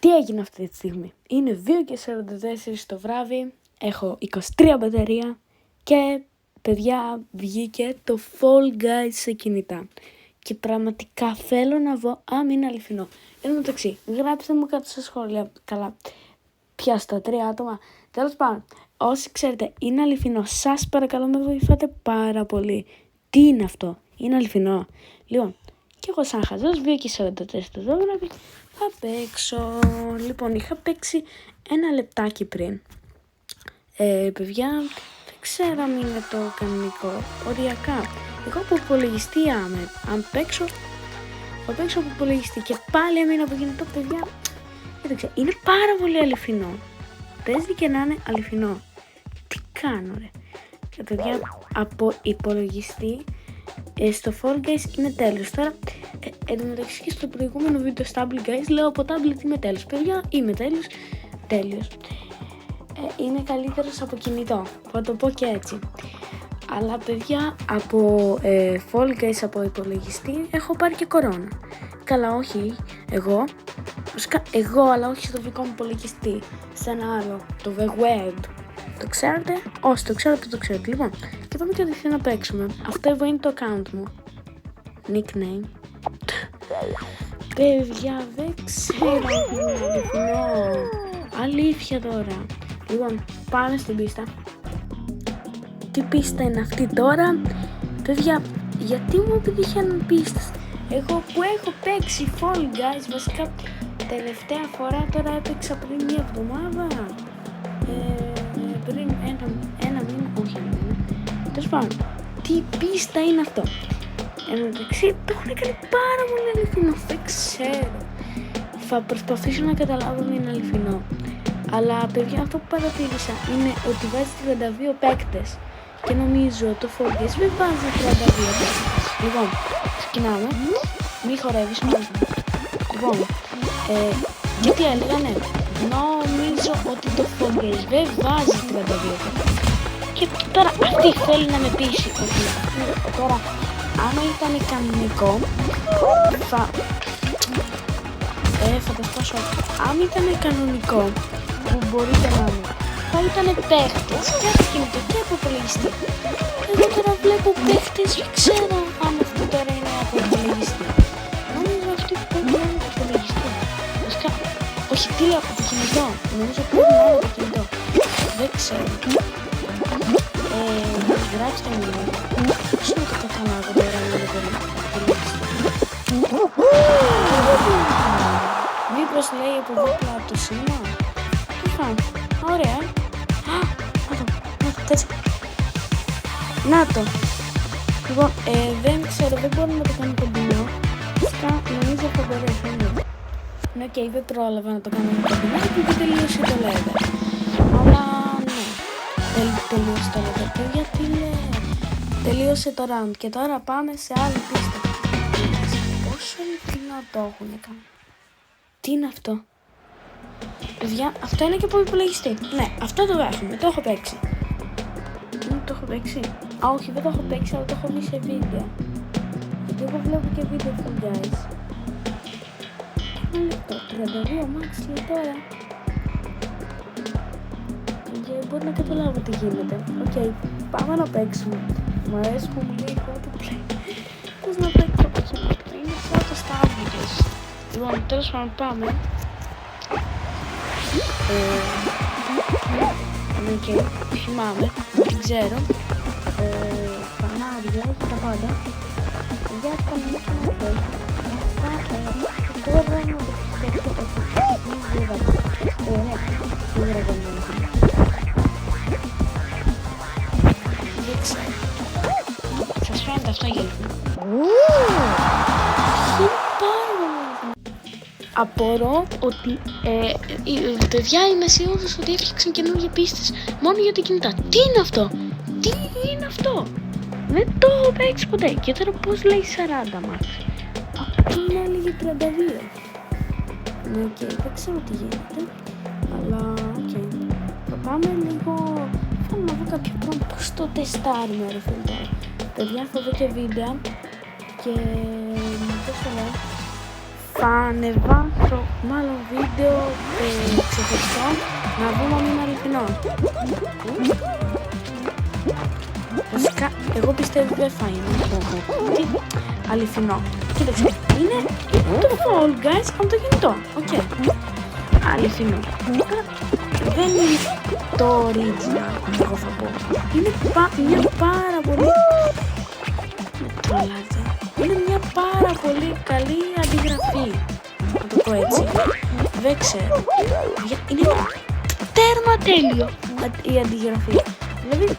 Τι έγινε αυτή τη στιγμή? Είναι 2:44 το βράδυ, έχω 23 μπαταρία και παιδιά βγήκε το Fall Guys σε κινητά. Και πραγματικά θέλω να δω αν είναι αληθινό. Εν τω μεταξύ, γράψτε μου κάτω στα σχόλια. Καλά, πια στα 3 άτομα. Τέλος πάντων, όσοι ξέρετε είναι αληθινό, σας παρακαλώ με βοηθάτε πάρα πολύ. Τι είναι αυτό? Είναι αληθινό? Λοιπόν, και εγώ σαν χαζός 2:44 το βράδυ θα παίξω. Λοιπόν, είχα παίξει 1 λεπτάκι πριν. Παιδιά, δεν ξέρω αν είναι το κανονικό. Οριακά. Εγώ από υπολογιστή αν παίξω, θα παίξω από υπολογιστή. Και πάλι έμεινα από κινητό, παιδιά. Κοίταξε, είναι πάρα πολύ αληθινό. Παίζει και να είναι αληθινό. Τι κάνω, ρε? Και παιδιά, από υπολογιστή στο Fall Guys είναι τέλος. Τώρα, εν τω μεταξύ και στο προηγούμενο βίντεο Stable Guys λέω από tablet είμαι τέλος. Παιδιά, είμαι τέλειος. Είναι καλύτερος από κινητό, θα το πω και έτσι. Αλλά παιδιά, από Fall Guys από υπολογιστή έχω πάρει και κορώνα. Καλά, όχι εγώ, αλλά όχι στο δικό μου υπολογιστή. Σε ένα άλλο, το The Web. Το ξέρετε? Όσοι το ξέρετε, το ξέρετε. Λοιπόν, και πάμε κατευθείαν να παίξουμε. Αυτό εδώ είναι το account μου. Nickname. Παιδιά, δεν ξέρω τι είναι αληθινό. Αλήθεια τώρα. Λοιπόν, πάμε στην πίστα. Τι πίστα είναι αυτή τώρα? Παιδιά, γιατί μου επιτυχαίνουν πίστες? Εγώ που έχω παίξει Fall Guys, βασικά τελευταία φορά τώρα έπαιξα πριν 1 εβδομάδα. Πριν ένα μήνα, όχι ένα μήνα. Τέλος πάντων, τι πίστα είναι αυτό? Εν τω μεταξύ το έχουν κάνει πάρα πολύ αληθινό, δεν ξέρω. Θα προσπαθήσω να καταλάβω αν είναι αληθινό. Αλλά παιδιά, αυτό που παρατήρησα είναι ότι βάζει 32 παίκτες. Και νομίζω το Fall Guys δεν βάζει 32 παίκτες. Λοιπόν, ξεκινάμε. Μη χορεύεις μόνο. Λοιπόν, και τι έλεγα, ναι. Νομίζω ότι το Fall Guys δεν βάζει 32 παίκτες. Και τώρα αυτή θέλει να με πείσει ότι τώρα, άμα ήταν κανονικό, θα το σπάσω. Αν ήταν κανονικό, που μπορείτε να είναι, θα ήταν παίχτες και από κινητό και από υπολογιστή. Εγώ τώρα βλέπω παίχτες, δεν ξέρω αν αυτό τώρα είναι από υπολογιστή. Νομίζω αυτή που πρέπει να είναι από υπολογιστή. Βασικά, όχι, τι λέω, από κινητό. Νομίζω πρέπει να είναι από κινητό. Δεν ξέρω. Γράψτε μου λίγο. Πώς είναι το καταλάβω τώρα να είναι πολύ υπολογιστή? Μήπως λέει από δίπλα από το σήμα? Ωραία. Να το. Λοιπόν, δεν ξέρω, δεν μπορώ να το κάνω κοντινό. Φυσικά νομίζω θα μπορέσω. Ναι, οκ, δεν πρόλαβα να το κάνω κοντινό γιατί τελείωσε το level. Αλλά ναι, τελείωσε το level. Γιατί τελείωσε το round και τώρα πάμε σε άλλη πίστα. Πόσο ειλικρινά το έχουν κάνει? Τι είναι αυτό? Παιδιά, αυτό είναι και από υπολογιστή. Ναι, αυτό το έχουμε, το έχω παίξει. Το έχω παίξει. Α, όχι, δεν το έχω παίξει, αλλά το έχω δει σε βίντεο. Γιατί εγώ βλέπω και βίντεο Fall Guys. Ένα λεπτό, 32 max λέει τώρα. Και μπορεί να καταλάβω τι γίνεται. Οκ, πάμε να παίξουμε. Μου αρέσει που μου λέει εγώ το play. Πώς να παίξω, πώς να παίξω. Είναι σαν το Starbridge. Λοιπόν, τέλος πάντων πάμε. Και θυμάμαι, δεν ξέρω, φανάρια και τα πάντα. Για τα μήνυμα να παίξω. Τώρα να το παίξω δεν ξέρω. Σας φαίνεται αυτό γελφό? Απορώ ότι παιδιά είμαι σίγουρος ότι έφτιαξαν καινούργια πίστες μόνο για τα κινητά. Τι είναι αυτό? Τι είναι αυτό? Δεν το έχω παίξει ποτέ. Και τώρα πώς λέει 40 max? Αυτό είναι έλεγε 32. Ναι, οκ, δεν ξέρω τι γίνεται. Αλλά οκ. Θα πάμε λίγο. Θέλω να δω κάποιο πράγμα πώς το τεστάρουμε ρε φίλε. Παιδιά, θα δω και βίντεο. Και πώς το λέω, θα ανεβάσω μάλλον βίντεο ξεχωριστό να δούμε αν είναι αληθινό. Βασικά, εγώ πιστεύω δεν θα είναι αληθινό. Κοίταξε, είναι το Fall Guys από το κινητό. Οκ. Αληθινό. Δεν είναι το original, εγώ θα πω. Είναι μια πάρα πολύ... Είναι μια πάρα πολύ καλή αντιγραφή. Να το πω έτσι. Δεν ξέρω. Είναι τέρμα τέλειο η αντιγραφή. Δηλαδή,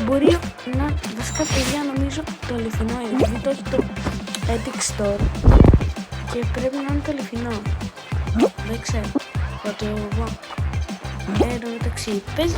μπορεί να... Βασικά, παιδιά, νομίζω το αληθινό είναι. Γιατί το έχει το Epic Store. Και πρέπει να είναι το αληθινό. Δεν ξέρω. Θα το δω. Εν μεταξύ, πες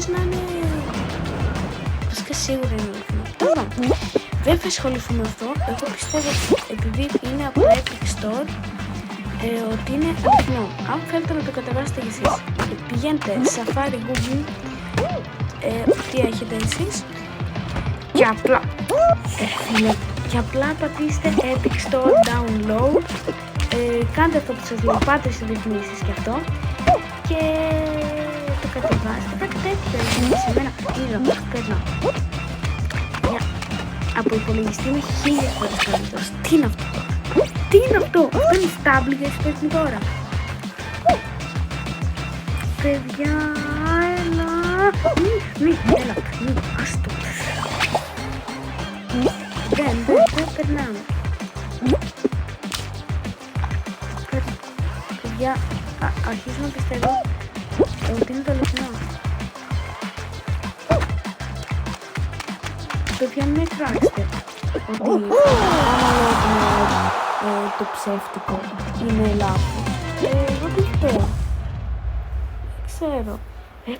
να είναι... Βασικά σίγουρα είναι αληθινό. Τώρα, δεν θα ασχοληθούμε με αυτό. Εγώ πιστεύω επειδή είναι από το Epic Store ότι είναι αληθινό. Αν θέλετε να το κατεβάσετε κι εσείς, πηγαίνετε Safari, Google, τι έχετε εσείς και απλά πατήστε Epic Store Download, κάντε αυτό που σας λέω, πάτε στις ρυθμίσεις και αυτό και το κατεβάζετε, κάτι τέτοιο. Σε μένα περνάω από υπολογιστή με 1000 φορές καλύτερος. Τι είναι αυτό? Τι είναι αυτό? Αυτό είναι στάμπλ για εσείς τώρα. Παιδιά, έλα. Έλα, άστο. Δεν περνάμε. Παιδιά, αρχίζω να πιστεύω ότι είναι το αληθινό. Παιδιά, μην εκφράξετε ότι άμα το ψεύτικο είναι λάθος. Εγώ πιστεύω. Δεν ξέρω.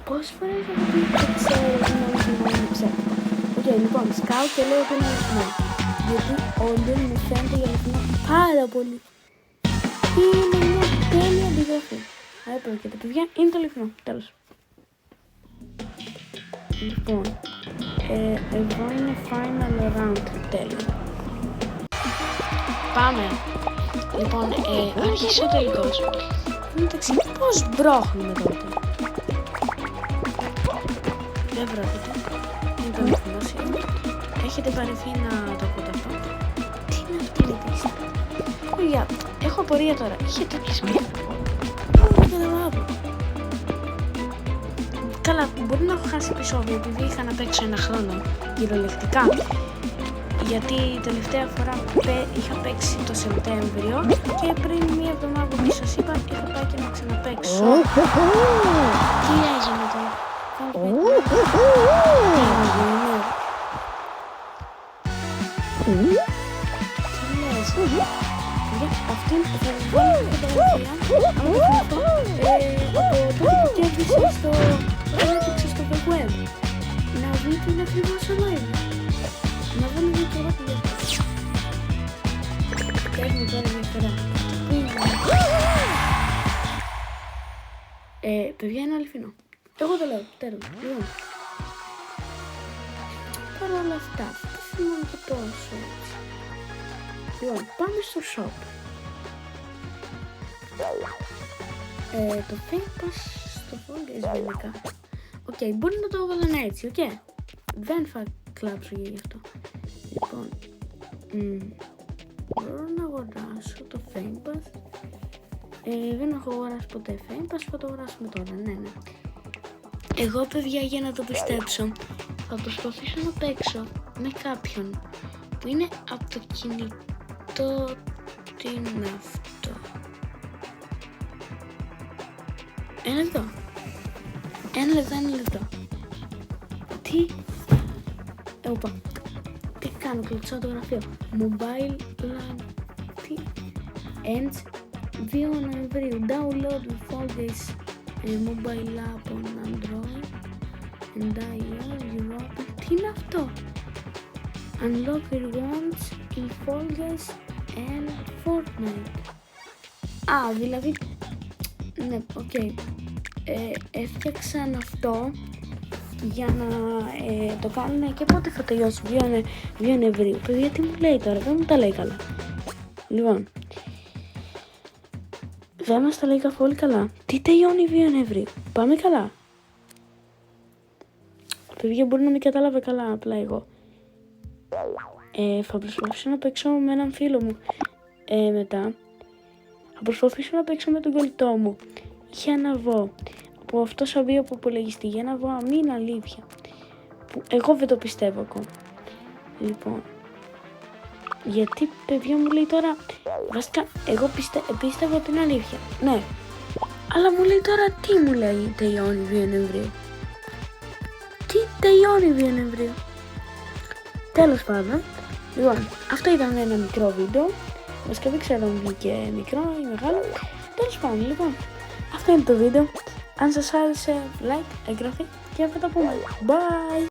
Πόσες φορές δεν ξέρω ότι είναι αληθινό είναι ψεύτικο. Οκ, λοιπόν, σκάω και λέω ότι είναι αληθινό. Γιατί όντως μου φαίνεται για αληθινό πάρα πολύ. Είναι μια τέλεια αντιγραφή. Άρα πρόκειται, παιδιά, είναι το αληθινό. Τέλος. Λοιπόν, εδώ είναι final round, τέλειο. Πάμε. Λοιπόν, άρχισε ο τελικός. Εντάξει, πώς μπρόχνουμε τότε? Δεν πρόκειται. Είναι το αληθινό σίγουρα. Έχετε παρεθεί να το ακούτε αυτό? Τι είναι αυτό που είπες? Παιδιά, έχω απορία τώρα. Είχε τέτοιες μία. Δεν καταλάβω. Καλά, μπορεί να έχω χάσει επεισόδιο επειδή είχα να παίξω ένα χρόνο κυριολεκτικά. Γιατί τελευταία φορά είχα παίξει το Σεπτέμβριο και πριν μία εβδομάδα που σας είπα είχα πάει και να ξαναπαίξω. Τι έγινε τώρα? Τι λες? Αυτή είναι θα σας βάλω την φωτογραφία από τότε που κέρδισε στο web. Να δείτε είναι ακριβώς online. Να βάλω δύο τώρα τη διαφορά. Και έχουμε τώρα διαφορά. Παιδιά, είναι αληθινό. Εγώ το λέω, τέλος. Λοιπόν. Παρ' όλα αυτά, τι σημαίνει και τόσο έτσι. Λοιπόν, πάμε στο shop. Το Fake Pass στο Fall Guys γενικά. Οκ, μπορεί να το έβαλαν έτσι, οκ. Δεν θα κλάψω για γι' αυτό. Λοιπόν, μπορώ να αγοράσω το Fake Pass. Δεν έχω αγοράσει ποτέ Fake Pass, θα το αγοράσουμε τώρα, ναι. Εγώ, παιδιά, για να το πιστέψω, θα προσπαθήσω να παίξω με κάποιον που είναι από το κινητό. Τι είναι αυτό? Ένα λεπτό. Τι? Οπα. Τι κάνω, κλεψάω το γραφείο. Mobile Line. Τι? Ends 2 Νοεμβρίου. Download the Fall Guys mobile app on Android and iOS Europe. Τι είναι αυτό? Unlock rewards in Fall Guys and Fortnite. Δηλαδή, ναι, οκ. Έφτιαξαν αυτό για να το κάνουν και πότε θα τελειώσει, 2 Νοεμβρίου. Παιδιά, τι μου λέει τώρα, δεν μου τα λέει καλά. Λοιπόν, δεν μας τα λέει καθόλου καλά. Τι τελειώνει 2 Νοεμβρίου. Πάμε καλά. Παιδιά, μπορεί να μην κατάλαβε καλά, απλά εγώ. Θα προσπαθήσω να παίξω με έναν φίλο μου. Μετά θα προσπαθήσω να παίξω με τον κολλητό μου για να βγω από αυτό σαν βίο που υπολογιστή, για να βγω αμήν αλήθεια. Που εγώ δεν το πιστεύω ακόμα. Λοιπόν, γιατί παιδιά μου λέει τώρα, βασικά εγώ πίστευα την αλήθεια. Ναι, αλλά μου λέει τώρα τι μου λέει τελειώνει 2 Νοεμβρίου. Τι τελειώνει 2 Νοεμβρίου. Τέλος πάντων, λοιπόν, αυτό ήταν ένα μικρό βίντεο. Βασικά δεν ξέρω αν βγήκε μικρό ή μεγάλο. Τέλος πάντων, λοιπόν, αυτό είναι το βίντεο. Αν σας άρεσε, like, εγγραφή και θα τα πούμε. Bye!